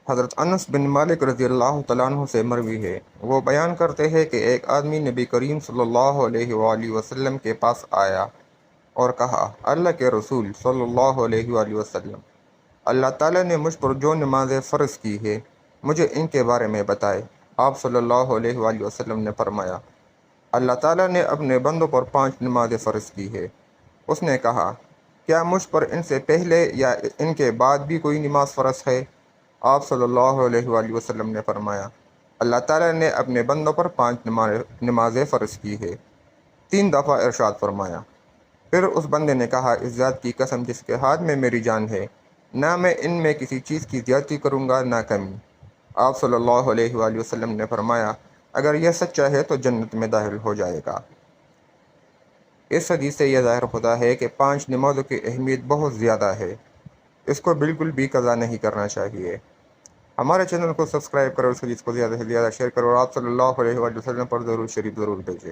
حضرت انس بن مالک رضی اللہ تعالیٰ عنہ سے مروی ہے، وہ بیان کرتے ہیں کہ ایک آدمی نبی کریم صلی اللہ علیہ وآلہ وسلم کے پاس آیا اور کہا، اللہ کے رسول صلی اللہ علیہ وآلہ وسلم، اللہ تعالیٰ نے مجھ پر جو نمازیں فرض کی ہے مجھے ان کے بارے میں بتائے۔ آپ صلی اللہ علیہ وآلہ وسلم نے فرمایا، اللہ تعالیٰ نے اپنے بندوں پر 5 نمازیں فرض کی ہے۔ اس نے کہا، کیا مجھ پر ان سے پہلے یا ان کے بعد بھی کوئی نماز فرض ہے؟ آپ صلی اللہ علیہ وآلہ وسلم نے فرمایا، اللہ تعالیٰ نے اپنے بندوں پر 5 نمازیں فرض کی ہے۔ 3 دفعہ ارشاد فرمایا۔ پھر اس بندے نے کہا، اس ذات کی قسم جس کے ہاتھ میں میری جان ہے، نہ میں ان میں کسی چیز کی زیادتی کروں گا نہ کمی۔ آپ صلی اللہ علیہ وآلہ وسلم نے فرمایا، اگر یہ سچا ہے تو جنت میں داخل ہو جائے گا۔ اس حدیث سے یہ ظاہر ہوتا ہے کہ 5 نمازوں کی اہمیت بہت زیادہ ہے، اس کو بالکل بھی قضا نہیں کرنا چاہیے۔ ہمارے چینل کو سبسکرائب کرو، اس حدیث کو زیادہ سے زیادہ شیئر کرو اور آپ صلی اللہ علیہ وسلم پر درود شریف ضرور بھیجیں۔